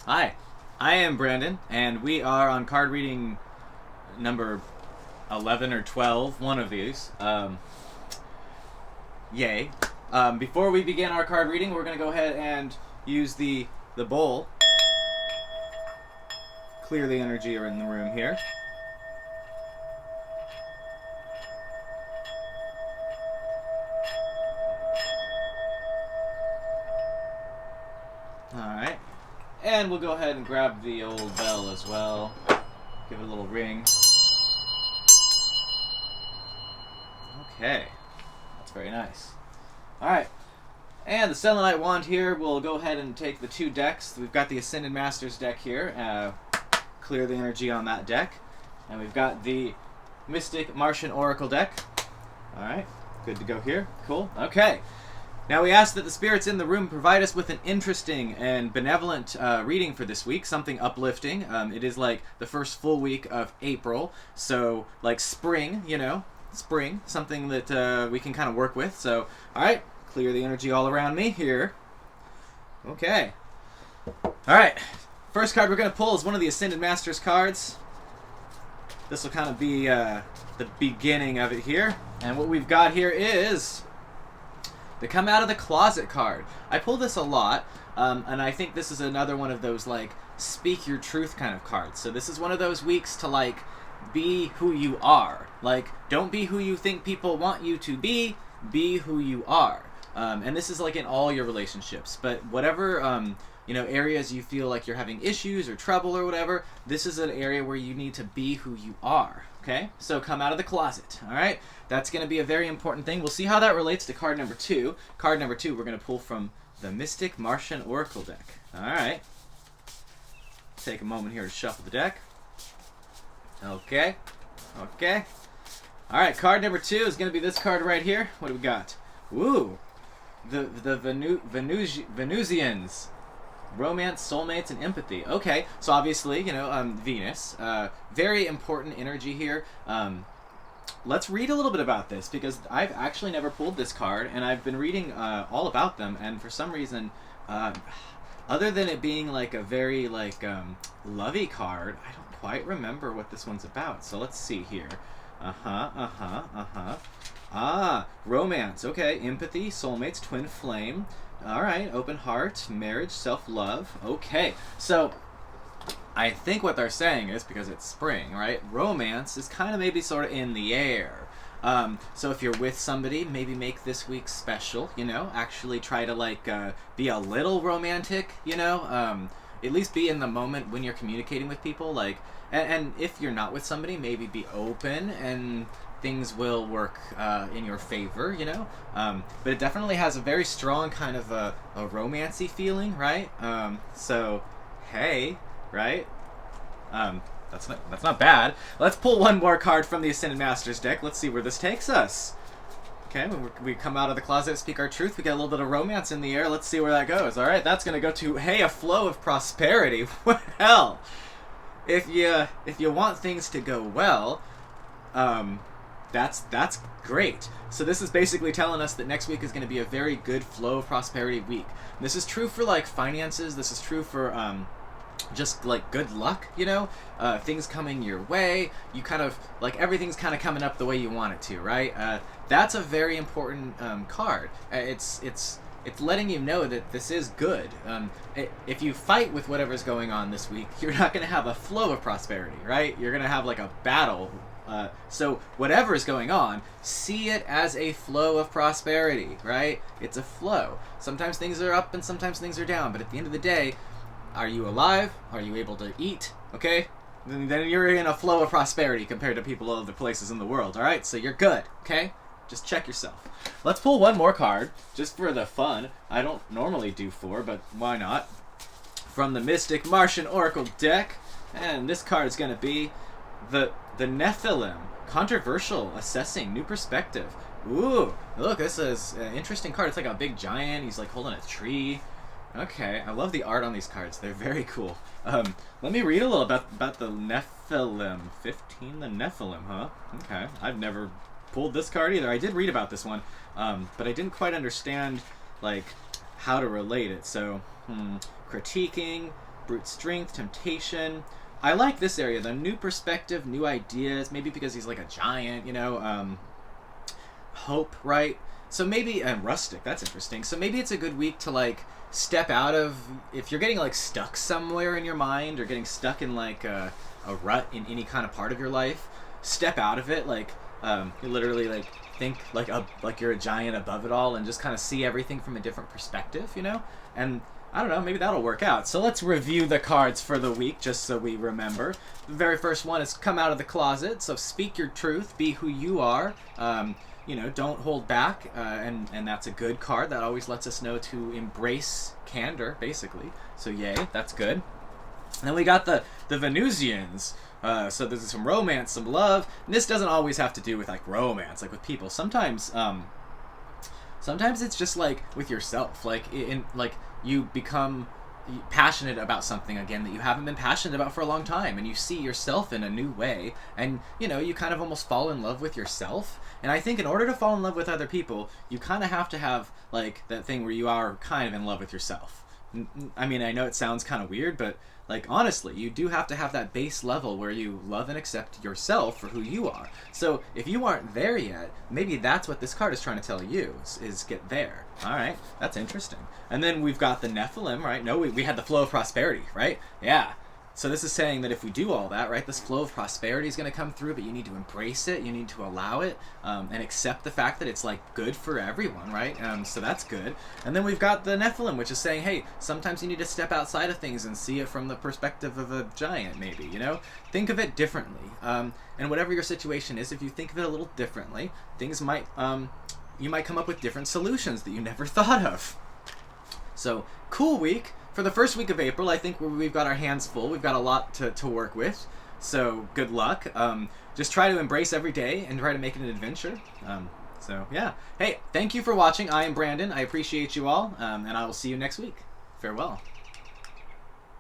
Hi, I am Brandon, and we are on card reading number 11 or 12, one of these. Yay. Before we begin our card reading, we're going to go ahead and use the bowl. Clear the energy in the room here. Alright. And we'll go ahead and grab the old bell as well. Give it a little ring. Okay. That's very nice. Alright. And the Selenite wand here, we'll go ahead and take the two decks. We've got the Ascended Masters deck here. Clear the energy on that deck. And we've got the Mystic Martian Oracle deck. Alright. Good to go here. Cool. Okay. Now we ask that the spirits in the room provide us with an interesting and benevolent reading for this week, something uplifting. It is like the first full week of April, so like spring, spring, something that we can kind of work with. So, alright, clear the energy all around me here. Okay. Alright, first card we're going to pull is one of the Ascended Masters cards. This will kind of be the beginning of it here. And what we've got here is the Come Out of the Closet card. I pull this a lot, and I think this is another one of those, like, speak your truth kind of cards. So this is one of those weeks to, like, be who you are. Like, don't be who you think people want you to be who you are. And this is, like, in all your relationships. But whatever, areas you feel like you're having issues or trouble or whatever, this is an area where you need to be who you are. Okay? So come out of the closet. All right? That's going to be a very important thing. We'll see how that relates to card number 2. Card number 2 we're going to pull from the Mystic Martian Oracle deck. Alright. Take a moment here to shuffle the deck. Okay. Okay. Alright, card number 2 is going to be this card right here. What do we got? Woo! The Venusians. Romance, soulmates, and empathy. Okay, so obviously, Venus. Very important energy here. Let's read a little bit about this, because I've actually never pulled this card, and I've been reading all about them, and for some reason, other than it being like a very lovey card, I don't quite remember what this one's about. So let's see here. Romance. Okay, empathy, soulmates, twin flame. Alright, open heart, marriage, self-love. Okay, so I think what they're saying is, because it's spring, right? Romance is kind of maybe sort of in the air. So if you're with somebody, maybe make this week special, actually try to be a little romantic, at least be in the moment when you're communicating with people, and if you're not with somebody, maybe be open and things will work in your favor, but it definitely has a very strong kind of a romancy feeling, right? So, hey, right? That's not bad. Let's pull one more card from the Ascended Masters deck. Let's see where this takes us. Okay, when we come out of the closet, speak our truth. We get a little bit of romance in the air. Let's see where that goes. All right, that's gonna go to a flow of prosperity. Well, if you want things to go well, that's great. So this is basically telling us that next week is going to be a very good flow of prosperity week. This is true for finances. This is true for just good luck, things coming your way. You kind of everything's kind of coming up the way you want it to, right? That's a very important card. It's letting you know that this is good. If you fight with whatever's going on this week, you're not going to have a flow of prosperity, right? You're going to have a battle. So whatever is going on, see it as a flow of prosperity, right? It's a flow. Sometimes things are up and sometimes things are down, but at the end of the day, are you alive? Are you able to eat? Okay? Then you're in a flow of prosperity compared to people in other places in the world, alright? So you're good, okay? Just check yourself. Let's pull one more card, just for the fun. I don't normally do 4, but why not? From the Mystic Martian Oracle deck, and this card is going to be the Nephilim. Controversial, assessing, new perspective. Ooh, look, this is an interesting card. It's like a big giant. He's holding a tree. Okay, I love the art on these cards. They're very cool. Let me read a little about the Nephilim. 15, the Nephilim, huh? Okay, I've never pulled this card either. I did read about this one, but I didn't quite understand, how to relate it. So, critiquing, brute strength, temptation. I like this area, the new perspective, new ideas, maybe because he's like a giant, you know, hope, right? So maybe, and rustic, that's interesting. So maybe it's a good week to like step out of, if you're getting like stuck somewhere in your mind or getting stuck in like a rut in any kind of part of your life, step out of it, like you literally like think like you're a giant above it all and just kind of see everything from a different perspective, you know? And I don't know, maybe that'll work out. So let's review the cards for the week just so we remember. The very first one is come out of the closet. So speak your truth, be who you are. You know, don't hold back, and that's a good card. That always lets us know to embrace candor, basically. So yay, that's good. And then we got the Venusians. So there's some romance, some love. And this doesn't always have to do with like romance, like with people. Sometimes it's just like with yourself, like like you become passionate about something again that you haven't been passionate about for a long time, and you see yourself in a new way, and you know, you kind of almost fall in love with yourself. And I think in order to fall in love with other people, you kind of have to have like that thing where you are kind of in love with yourself. I mean, I know it sounds kind of weird, but like honestly, you do have to have that base level where you love and accept yourself for who you are. So if you aren't there yet, maybe that's what this card is trying to tell you, is get there. All right, that's interesting. And then we've got the Nephilim, right? No, we had the flow of prosperity, right? Yeah. So this is saying that if we do all that, right, this flow of prosperity is going to come through, but you need to embrace it, you need to allow it, and accept the fact that it's like good for everyone, right? So that's good. And then we've got the Nephilim, which is saying, hey, sometimes you need to step outside of things and see it from the perspective of a giant, maybe, you know? Think of it differently. And whatever your situation is, if you think of it a little differently, things might, you might come up with different solutions that you never thought of. So, cool week. For the first week of April, I think we've got our hands full. We've got a lot to work with. So good luck. Just try to embrace every day and try to make it an adventure. So yeah. Hey, thank you for watching. I am Brandon. I appreciate you all. And I will see you next week. Farewell.